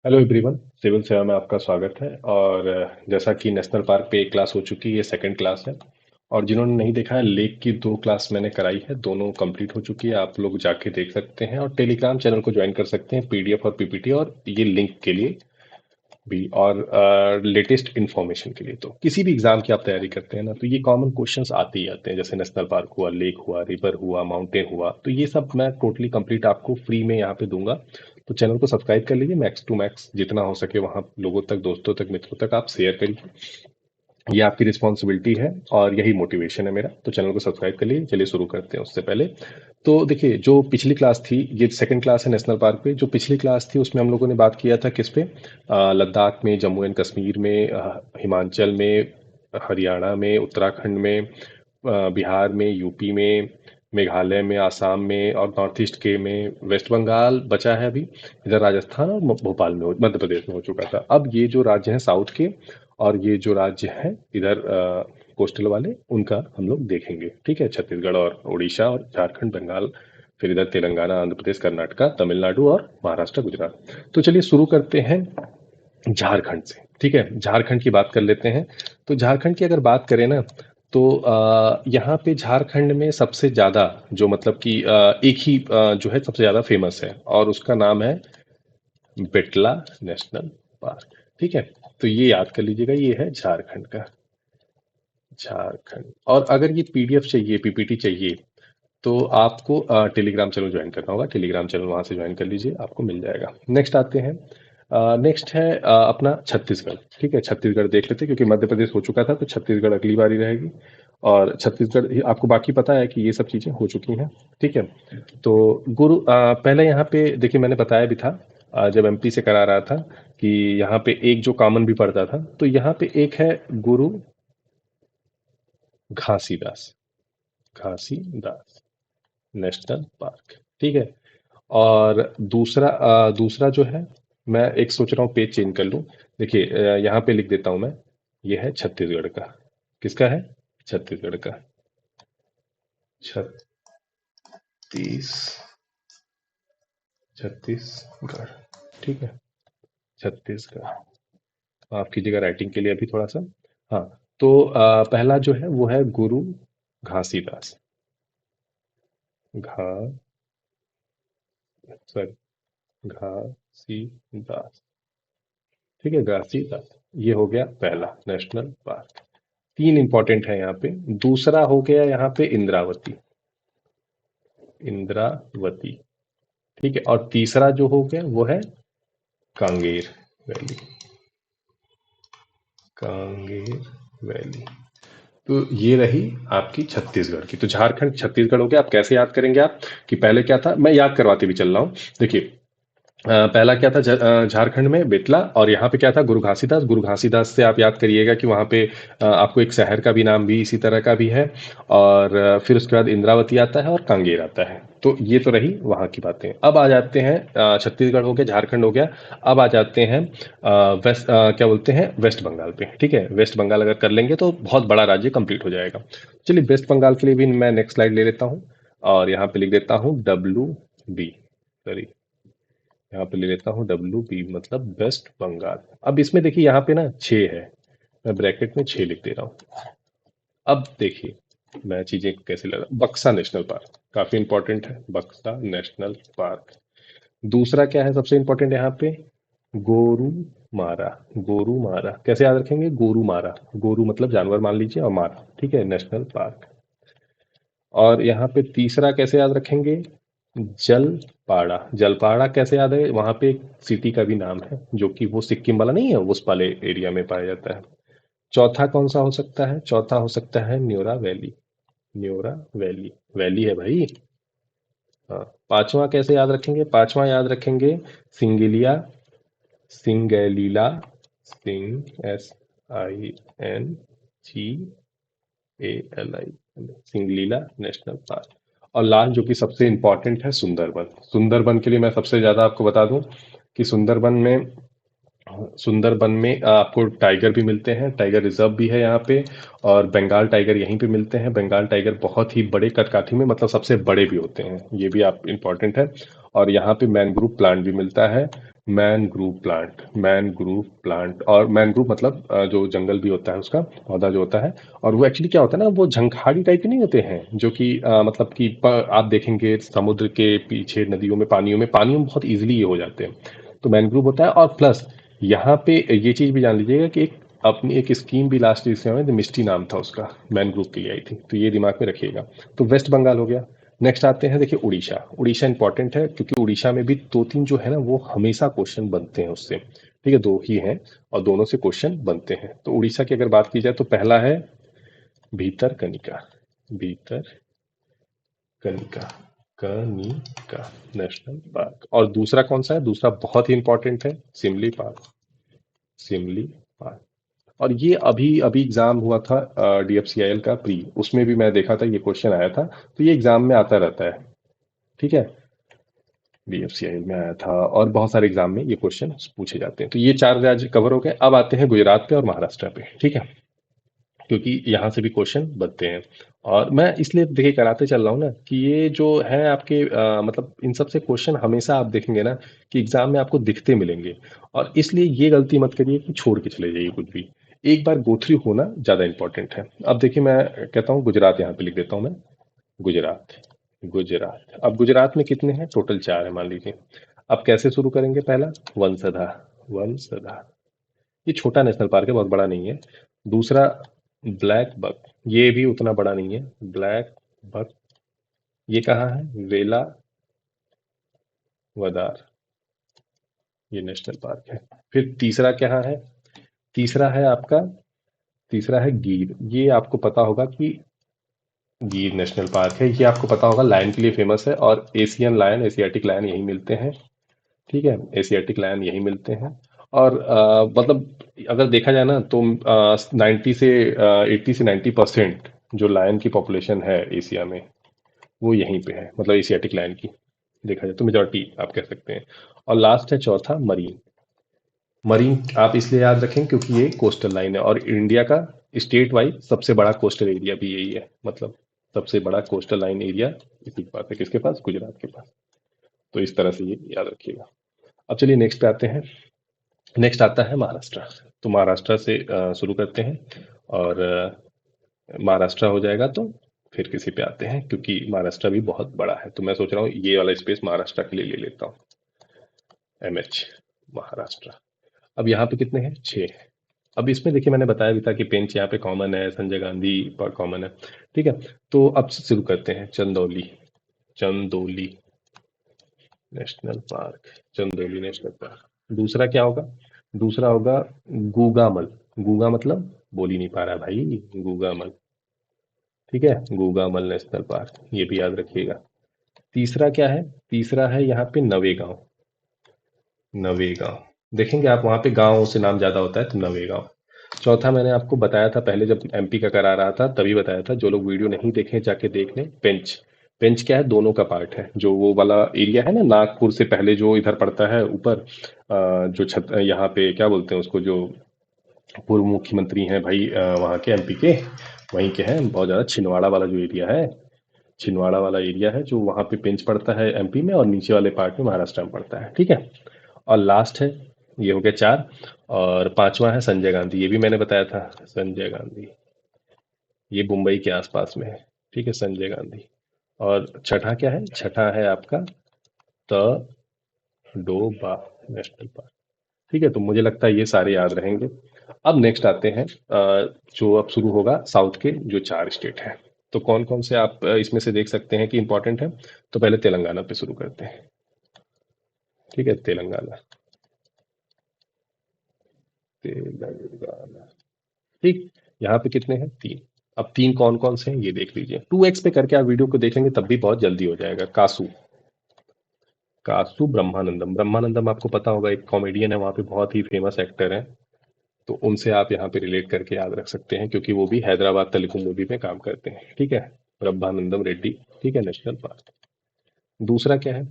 Hello everyone. Civil सेवा में आपका स्वागत है। और जैसा कि नेशनल पार्क पे एक क्लास हो चुकी है, ये सेकंड क्लास है। और जिन्होंने नहीं देखा है, लेक की दो क्लास मैंने कराई है, दोनों कंप्लीट हो चुकी है। आप लोग जाके देख सकते हैं और टेलीग्राम चैनल को ज्वाइन कर सकते हैं पीडीएफ और पीपीटी और ये लिंक के लिए भी, और लेटेस्ट इन्फॉर्मेशन के लिए। तो किसी भी एग्जाम की आप तैयारी करते हैं ना, तो ये कॉमन क्वेश्चंस आते ही आते हैं, जैसे नेशनल पार्क हुआ, लेक हुआ, रिवर हुआ, माउंटेन हुआ। तो ये सब मैं टोटली कंप्लीट आपको फ्री में यहाँ पे दूंगा। तो चैनल को सब्सक्राइब कर लीजिए, मैक्स टू मैक्स जितना हो सके वहाँ लोगों तक, दोस्तों तक, मित्रों तक आप शेयर करिए। ये आपकी रिस्पॉन्सिबिलिटी है और यही मोटिवेशन है मेरा। तो चैनल को सब्सक्राइब कर लीजिए। चलिए शुरू करते हैं। उससे पहले तो देखिए, जो पिछली क्लास थी, ये सेकंड क्लास है नेशनल पार्क पे। जो पिछली क्लास थी उसमें हम लोगों ने बात किया था किस पे, लद्दाख में, जम्मू एंड कश्मीर में, हिमाचल में, हरियाणा में, उत्तराखंड में, बिहार में, यूपी में, मेघालय में, आसाम में, और नॉर्थ ईस्ट के में, वेस्ट बंगाल बचा है अभी, इधर राजस्थान और भोपाल में मध्य प्रदेश में हो चुका था। अब ये जो राज्य हैं साउथ के, और ये जो राज्य हैं इधर कोस्टल वाले, उनका हम लोग देखेंगे। ठीक है, छत्तीसगढ़ और उड़ीसा और झारखंड, बंगाल, फिर इधर तेलंगाना, आंध्र प्रदेश, कर्नाटका, तमिलनाडु और महाराष्ट्र, गुजरात। तो चलिए शुरू करते हैं झारखंड से। ठीक है, झारखंड की बात कर लेते हैं। तो झारखंड की अगर बात करें ना, तो यहाँ पे झारखंड में सबसे ज़्यादा जो मतलब कि एक ही जो है सबसे ज़्यादा फेमस है, और उसका नाम है बेटला नेशनल पार्क। ठीक है, तो ये याद कर लीजिएगा, ये है झारखंड का। झारखंड। और अगर ये पीडीएफ चाहिए, पीपीटी चाहिए, तो आपको टेलीग्राम चैनल ज्वाइन करना होगा। टेलीग्राम चैनल वहां से ज्वाइन कर लीजिए, आपको मिल जाएगा। नेक्स्ट आते हैं। नेक्स्ट है अपना छत्तीसगढ़। ठीक है, छत्तीसगढ़ देख लेते हैं, क्योंकि मध्य प्रदेश हो चुका था, तो छत्तीसगढ़ अगली बारी रहेगी। और छत्तीसगढ़ आपको बाकी पता है कि ये सब चीज़ें हो चुकी हैं। ठीक है, तो पहले यहाँ पे देखिए, मैंने बताया भी था जब एमपी से करा रहा था, कि यहाँ पे एक जो कॉमन भी पड़ता था, तो यहाँ पे एक है गुरु घासीदास। Ghasidas national park. ठीक है। और दूसरा जो है, मैं एक सोच रहा हूँ पेज चेंज कर लूँ। देखिए, यहाँ पे लिख देता हूँ मैं। ये है छत्तीसगढ़ का। किसका है? छत्तीसगढ़ का। छत्तीस छत्तीसगढ़। ठीक है, छत्तीसगढ़। माफ कीजिएगा राइटिंग के लिए अभी थोड़ा सा। हाँ, तो पहला जो है वो है गुरु घासीदास। घा सॉरी, घासीदास। ठीक है, घासीदास। ये हो गया पहला नेशनल पार्क। तीन इंपॉर्टेंट है यहाँ पे। दूसरा हो गया यहाँ पे इंद्रावती। इंद्रावती। ठीक है, और तीसरा जो हो गया वो है कांगेर वैली। कांगेर वैली। तो ये रही आपकी छत्तीसगढ़ की। तो झारखंड, छत्तीसगढ़ हो गया। आप कैसे याद करेंगे आप, कि पहले क्या था, मैं याद करवाते भी चल रहा हूँ। देखिए, पहला क्या था, झारखंड में बेतला, और यहाँ पे क्या था, गुरु घासीदास। गुरु घासीदास से आप याद करिएगा कि वहाँ पे आपको एक शहर का भी नाम भी इसी तरह का भी है। और फिर उसके बाद इंद्रावती आता है और कांगेर आता है। तो ये तो रही वहाँ की बातें। अब आ जाते हैं, छत्तीसगढ़ हो गया, झारखंड हो गया। अब आ जाते हैं क्या बोलते हैं, वेस्ट बंगाल पे। ठीक है, वेस्ट बंगाल अगर कर लेंगे तो बहुत बड़ा राज्य कंप्लीट हो जाएगा। चलिए, वेस्ट बंगाल के लिए भी मैं नेक्स्ट स्लाइड ले लेता हूँ, और यहाँ पे लिख देता हूँ WB। सॉरी, यहाँ पे ले लेता हूँ WB, मतलब वेस्ट बंगाल। अब इसमें देखिए, यहाँ पे ना 6 है, मैं ब्रैकेट में 6 लिख दे रहा हूँ। अब देखिए मैं चीजें कैसे लगा। बक्सा नेशनल पार्क काफी इंपॉर्टेंट है, बक्सा नेशनल पार्क। दूसरा क्या है सबसे इंपॉर्टेंट यहाँ पे, गोरूमारा। गोरूमारा कैसे याद रखेंगे, गोरूमारा। गोरू मतलब जानवर मान लीजिए, और मारा, ठीक है, नेशनल पार्क। और यहाँ पे तीसरा कैसे याद रखेंगे, जलपाड़ा। जलपाड़ा कैसे याद है, वहां पे एक सिटी का भी नाम है, जो कि वो सिक्किम वाला नहीं है, उस वाले एरिया में पाया जाता है। चौथा कौन सा हो सकता है, चौथा हो सकता है Neora valley. Neora valley, valley है भाई। हाँ। पांचवा कैसे याद रखेंगे, पांचवा याद रखेंगे Singilia. Singalila. SINGALI, Singalila national park. और लास्ट जो कि सबसे इंपॉर्टेंट है, सुंदरबन। सुंदरबन के लिए मैं सबसे ज्यादा आपको बता दूं कि सुंदरबन में आपको टाइगर भी मिलते हैं, टाइगर रिजर्व भी है यहाँ पे। और बंगाल टाइगर यहीं पे मिलते हैं। बंगाल टाइगर बहुत ही बड़े कदकाठी में, मतलब सबसे बड़े भी होते हैं, ये भी आप इम्पोर्टेंट है। और यहाँ पे मैंग्रोव प्लांट भी मिलता है। Mangrove plant. और मैनग्रूव मतलब जो जंगल भी होता है उसका पौधा जो होता है। और वो एक्चुअली क्या होता है ना, वो झंखाड़ी टाइप के नहीं होते हैं जो कि मतलब कि आप देखेंगे समुद्र के पीछे नदियों में पानियों में बहुत इजीली ये हो जाते हैं। तो मैनग्रूव होता है। और प्लस यहाँ पे ये चीज भी जान लीजिएगा कि अपनी एक स्कीम भी लास्ट ईयर में मिष्टी नाम था उसका, मैनग्रूव के लिए आई थी, तो ये दिमाग में रखिएगा। तो वेस्ट बंगाल हो गया। नेक्स्ट आते हैं, देखिए उड़ीसा। उड़ीसा इंपॉर्टेंट है क्योंकि उड़ीसा में भी दो तीन जो है ना वो हमेशा क्वेश्चन बनते हैं उससे। ठीक है, दो ही हैं और दोनों से क्वेश्चन बनते हैं। तो उड़ीसा की अगर बात की जाए तो पहला है भीतरकनिका। Bhitarkanika, Kanika national park. और दूसरा कौन सा है? दूसरा बहुत ही इंपॉर्टेंट है, सिमली पार्क। सिमली पार्क। और ये अभी अभी एग्जाम हुआ था डीएफसीआईएल का प्री, उसमें भी मैं देखा था ये क्वेश्चन आया था। तो ये एग्जाम में आता रहता है। ठीक है, बीएफसीआई में आया था और बहुत सारे एग्जाम में ये क्वेश्चन पूछे जाते हैं। तो ये चार राज्य कवर हो गए। अब आते हैं गुजरात पे और महाराष्ट्र पे। ठीक है, क्योंकि यहाँ से भी क्वेश्चन बनते हैं। और मैं इसलिए देखिए कराते चल रहा हूँ ना कि ये जो है आपके मतलब इन सब से क्वेश्चन हमेशा आप देखेंगे ना कि एग्जाम में आपको दिखते मिलेंगे। और इसलिए ये गलती मत करिए कि छोड़ के चले जाइए कुछ भी। एक बार गो थ्रू होना ज्यादा इंपॉर्टेंट है। अब देखिए मैं कहता हूँ गुजरात यहाँ पे लिख देता हूँ मैं। गुजरात। गुजरात। अब गुजरात में कितने हैं? टोटल चार है मान लीजिए। अब कैसे शुरू करेंगे? पहला वंसधा। वंसधा, ये छोटा नेशनल पार्क है, बहुत बड़ा नहीं है। दूसरा ब्लैक बक, ये भी उतना बड़ा नहीं है। ब्लैक बक, ये कहाँ है? वेला वदार, ये नेशनल पार्क है। फिर तीसरा क्या है? तीसरा है आपका, तीसरा है गिर। ये आपको पता होगा कि गिर नेशनल पार्क है। ये आपको पता होगा लायन के लिए फेमस है। और एशियन लायन, एशियाटिक लायन यही मिलते हैं। ठीक है, एशियाटिक लायन यही मिलते हैं। और मतलब अगर देखा जाए ना तो 90 से 80 से 90% जो लायन की पॉपुलेशन है एशिया में वो यहीं पे है, मतलब एशियाटिक लायन की देखा जाए तो मेजॉरिटी आप कह सकते हैं। और लास्ट है चौथा मरीन। मरीन आप इसलिए याद रखें क्योंकि ये कोस्टल लाइन है और इंडिया का स्टेट वाइज सबसे बड़ा कोस्टल एरिया भी यही है। मतलब सबसे बड़ा कोस्टल लाइन एरिया इसी के पास है। किसके पास? गुजरात के पास। तो इस तरह से ये याद रखिएगा। अब चलिए नेक्स्ट पे आते हैं। नेक्स्ट आता है महाराष्ट्र। तो महाराष्ट्र से शुरू करते हैं। और महाराष्ट्र हो जाएगा तो फिर किसी पे आते हैं क्योंकि महाराष्ट्र भी बहुत बड़ा है। तो मैं सोच रहा हूँ ये वाला स्पेस महाराष्ट्र के लिए ले लेता हूँ। एमएच, महाराष्ट्र। अब यहाँ पे कितने हैं? 6। अब इसमें देखिए मैंने बताया भी था कि पेंच यहाँ पे कॉमन है, संजय गांधी पर कॉमन है। ठीक है, तो अब शुरू करते हैं। Chandauli. Chandauli national park. Chandauli national park. दूसरा क्या होगा? दूसरा होगा गूगामल। गूगा मतलब बोल ही नहीं पा रहा भाई, गूगामल। ठीक है, गूगामल नेशनल पार्क, ये भी याद रखिएगा। तीसरा क्या है? तीसरा है यहाँ पे नवेगांव। नवेगांव, देखेंगे आप वहाँ पे गांव से नाम ज्यादा होता है तो नवेगांव। चौथा मैंने आपको बताया था पहले जब एमपी का करा रहा था तभी बताया था, जो लोग वीडियो नहीं देखे जाके देख लें। पेंच। पेंच क्या है? दोनों का पार्ट है। जो वो वाला एरिया है ना नागपुर से पहले जो इधर पड़ता है ऊपर, जो छत यहाँ पे क्या बोलते हैं उसको, जो पूर्व मुख्यमंत्री हैं भाई वहाँ के एमपी के, वहीं के हैं। बहुत ज़्यादा छिंदवाड़ा वाला जो एरिया है, छिंदवाड़ा वाला एरिया है जो वहाँ पे पेंच पड़ता है एमपी में, और नीचे वाले पार्ट में महाराष्ट्र में पड़ता है। ठीक है, और लास्ट है, ये हो गया 4। और पांचवा है संजय गांधी, ये भी मैंने बताया था। संजय गांधी, ये मुंबई के आसपास में है। ठीक है, संजय गांधी। और छठा क्या है? छठा है आपका तडोबा नेशनल पार्क। ठीक है, तो मुझे लगता है ये सारे याद रहेंगे। अब नेक्स्ट आते हैं जो अब शुरू होगा साउथ के जो 4 स्टेट हैं। तो कौन कौन से आप इसमें से देख सकते हैं कि इंपॉर्टेंट है। तो पहले तेलंगाना पे शुरू करते हैं। ठीक है, तेलंगाना। तेलंगाना। ठीक, यहाँ पे कितने हैं? 3। अब 3 कौन कौन से हैं ये देख लीजिए। 2x पे करके आप वीडियो को देखेंगे तब भी बहुत जल्दी हो जाएगा। कासू। कासू ब्रह्मानंदम। ब्रह्मानंदम आपको पता होगा, एक कॉमेडियन है वहाँ पे, बहुत ही फेमस एक्टर है। तो उनसे आप यहाँ पे रिलेट करके याद रख सकते हैं क्योंकि वो भी हैदराबाद तेलुगु मूवी में काम करते हैं। ठीक है, ब्रह्मानंदम रेड्डी। ठीक है, नेशनल पार्क। दूसरा क्या है?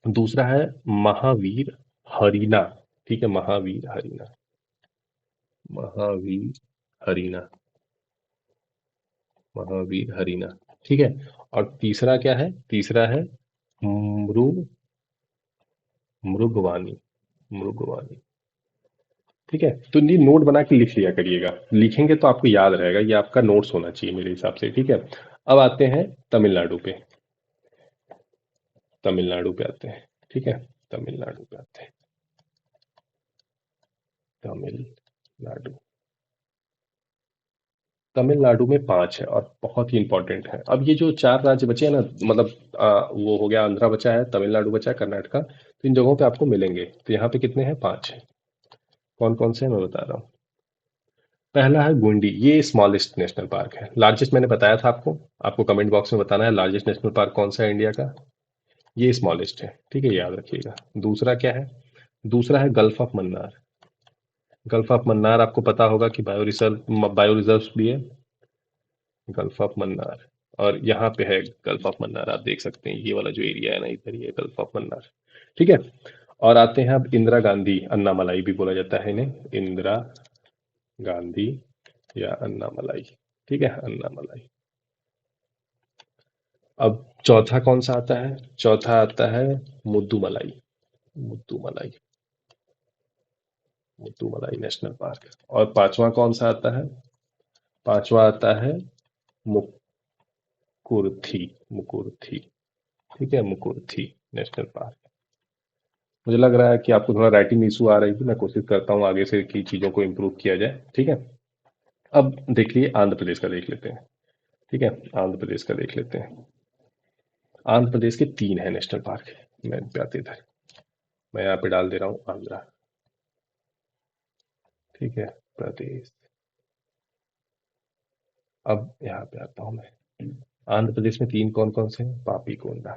दूसरा है महावीर हरीना। ठीक है, महावीर हरीना। महावीर हरीना। महावीर हरीना। ठीक है, और तीसरा क्या है? तीसरा है मृग मृगवानी। मृगवानी। ठीक है, तो ये नोट बना के लिख लिया करिएगा, लिखेंगे तो आपको याद रहेगा, ये आपका नोट्स होना चाहिए मेरे हिसाब से। ठीक है, अब आते हैं तमिलनाडु पे। तमिलनाडु पे आते हैं। ठीक है, तमिलनाडु पे आते हैं। तमिलनाडु। तमिलनाडु में पांच है और बहुत ही इंपॉर्टेंट है। अब ये जो चार राज्य बचे हैं ना, मतलब वो हो गया, आंध्रा बचा है, तमिलनाडु बचा है, कर्नाटका, तो इन जगहों पे आपको मिलेंगे। तो यहाँ पे कितने हैं? पांच है। कौन कौन से हैं मैं बता रहा हूँ। पहला है गुंडी, ये स्मॉलेस्ट नेशनल पार्क है। लार्जेस्ट मैंने बताया था आपको, आपको कमेंट बॉक्स में बताना है लार्जेस्ट नेशनल पार्क कौन सा है इंडिया का। ये स्मॉलेस्ट है, ठीक है, याद रखिएगा। दूसरा क्या है? दूसरा है gulf of Mannar. Gulf of Mannar आपको पता होगा कि बायो रिजर्व भी है गल्फ ऑफ मन्नार। और यहाँ पे है गल्फ ऑफ मन्नार, आप देख सकते हैं, ये वाला जो एरिया है ना, इधर ये गल्फ ऑफ मन्नार। ठीक है, और आते हैं अब इंदिरा गांधी अन्नामलाई भी बोला जाता है इन्हें, इंदिरा गांधी या अन्नामलाई। ठीक है, अन्नामलाई। अब चौथा कौन सा आता है? चौथा आता है मुद्दुमलाई। मुद्दुमलाई। Mudumalai national park. और पांचवा कौन सा आता है? पांचवा आता है मुकुर्थी। मुकुर्थी। ठीक है, मुकुर्थी नेशनल पार्क। मुझे लग रहा है कि आपको थोड़ा राइटिंग इशू आ रही थी, मैं कोशिश करता हूँ आगे से कि चीज़ों को इम्प्रूव किया जाए। ठीक है, अब देखिए आंध्र प्रदेश का देख लेते हैं। ठीक है, आंध्र प्रदेश का देख लेते हैं। आंध्र प्रदेश के तीन है नेशनल पार्क। मैं पे आते इधर, मैं यहाँ पे डाल दे रहा हूँ आंध्रा। ठीक है, प्रदेश। अब यहाँ पे आता हूँ मैं। आंध्र प्रदेश में तीन कौन कौन से हैं? पापी कोंडा।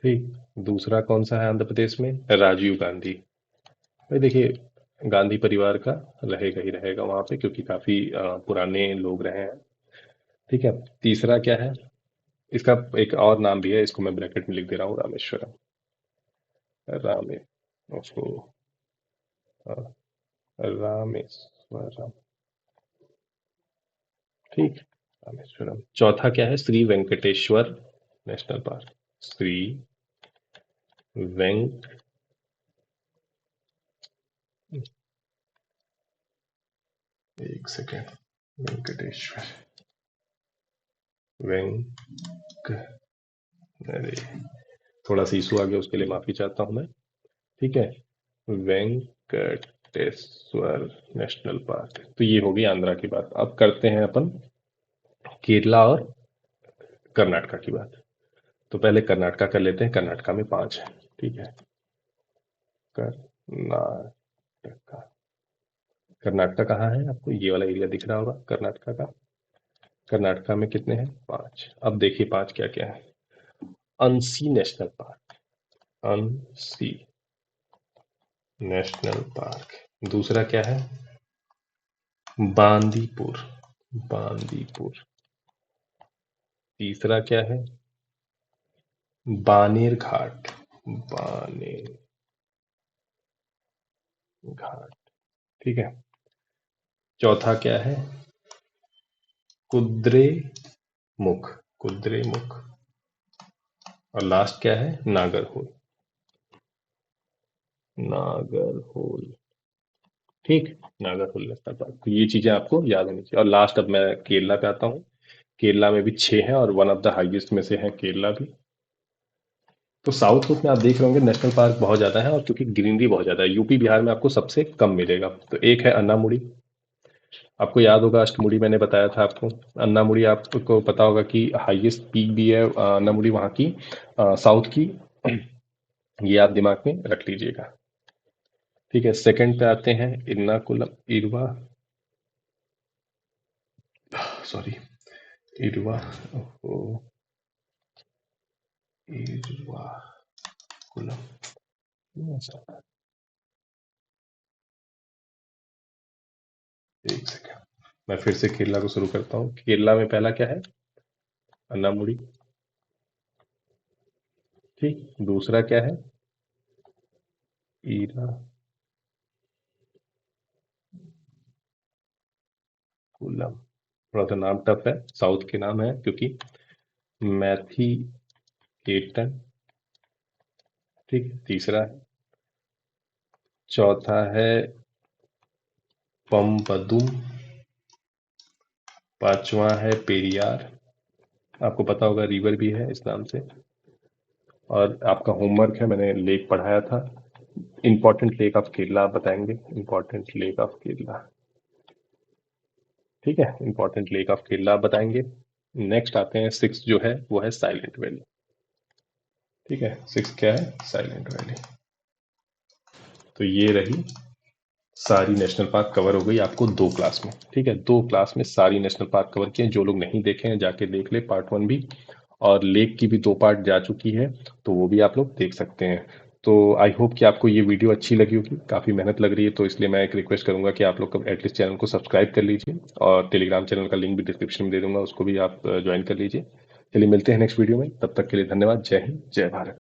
ठीक। दूसरा कौन सा है आंध्र प्रदेश में? राजीव गांधी। भाई देखिए, गांधी परिवार का रहेगा ही रहेगा वहां पे, क्योंकि काफी पुराने लोग रहे हैं। ठीक है। तीसरा क्या है? इसका एक और नाम भी है, इसको मैं ब्रैकेट में लिख दे रहा हूँ, रामेश्वरम। रामे उसको अ, रामेश्वरम। ठीक। रामेश्वरम। चौथा क्या है? Shri Venkateswara national park. श्री वेंक एक सेकेंड। वेंकटेश्वर। वेंक अरे, थोड़ा सा इशू आ गया, उसके लिए माफी चाहता हूँ मैं। ठीक है, वेंकटेश्वर नेशनल पार्क। तो ये होगी आंध्रा की बात। अब करते हैं अपन केरला और कर्नाटका की बात। तो पहले कर्नाटका कर लेते हैं। कर्नाटका में पांच है। ठीक है, कर्नाटका। कर्नाटका कहाँ है? आपको ये वाला एरिया दिख रहा होगा कर्नाटका का। कर्नाटका में कितने हैं? पांच। अब देखिए पांच क्या क्या है। Anshi national park. Anshi national park. दूसरा क्या है? बांदीपुर। बांदीपुर। तीसरा क्या है? बानेर घाट। बानेर घाट। ठीक है। चौथा क्या है? कुद्रे मुख। कुद्रे मुख। और लास्ट क्या है? नागरहोल। नागरहोल। ठीक। Nagarhole national park. तो ये चीजें आपको याद होनी चाहिए। और लास्ट अब मैं केरला पे आता हूँ। केरला में भी छह हैं और वन ऑफ द हाईएस्ट में से है केरला भी। तो साउथ में आप देख रहे होंगे नेशनल पार्क बहुत ज्यादा है, और क्योंकि ग्रीनरी बहुत ज्यादा है। यूपी बिहार में आपको सबसे कम मिलेगा। तो एक है अन्नामुड़ी। आपको याद होगा अष्टमुड़ी मैंने बताया था आपको। अन्नामुड़ी आपको पता होगा कि हाईएस्ट पीक भी है अन्नामुड़ी वहाँ की, साउथ की। ये आप दिमाग में रख लीजिएगा। ठीक है, सेकंड पे आते हैं इर्नाकुलम। इरवा, सॉरी, इरवा, ओहो, इरवाकुलम। एक सेकंड, मैं फिर से केरला को शुरू करता हूँ। केरला में पहला क्या है? अन्नामुड़ी। ठीक। दूसरा क्या है? इराकुलम। थोड़ा सा नाम टफ है, साउथ के नाम है, क्योंकि मैथी केटन ठीक है, तीसरा है। चौथा है पम्बदुम। पांचवा है पेरियार। आपको पता होगा रिवर भी है इस नाम से। और आपका होमवर्क है, मैंने लेक पढ़ाया था, इंपॉर्टेंट लेक ऑफ केरला आप बताएंगे। Important lake of Kerala. ठीक है, इंपॉर्टेंट लेक ऑफ केरला आप बताएंगे। नेक्स्ट आते हैं सिक्स जो है वो है साइलेंट वैली। ठीक है, सिक्स क्या है? Silent valley. तो ये रही सारी नेशनल पार्क कवर हो गई आपको 2 क्लास में। ठीक है, 2 क्लास में सारी नेशनल पार्क कवर किए। जो लोग नहीं देखे हैं जाके देख ले, पार्ट 1 भी। और लेक की भी 2 पार्ट जा चुकी है, तो वो भी आप लोग देख सकते हैं। तो आई होप कि आपको ये वीडियो अच्छी लगी होगी। काफ़ी मेहनत लग रही है, तो इसलिए मैं एक रिक्वेस्ट करूंगा कि आप लोग एटलीस्ट चैनल को सब्सक्राइब कर लीजिए। और टेलीग्राम चैनल का लिंक भी डिस्क्रिप्शन में दे दूंगा, उसको भी आप ज्वाइन कर लीजिए। चलिए मिलते हैं नेक्स्ट वीडियो में, तब तक के लिए धन्यवाद। जय हिंद, जय भारत।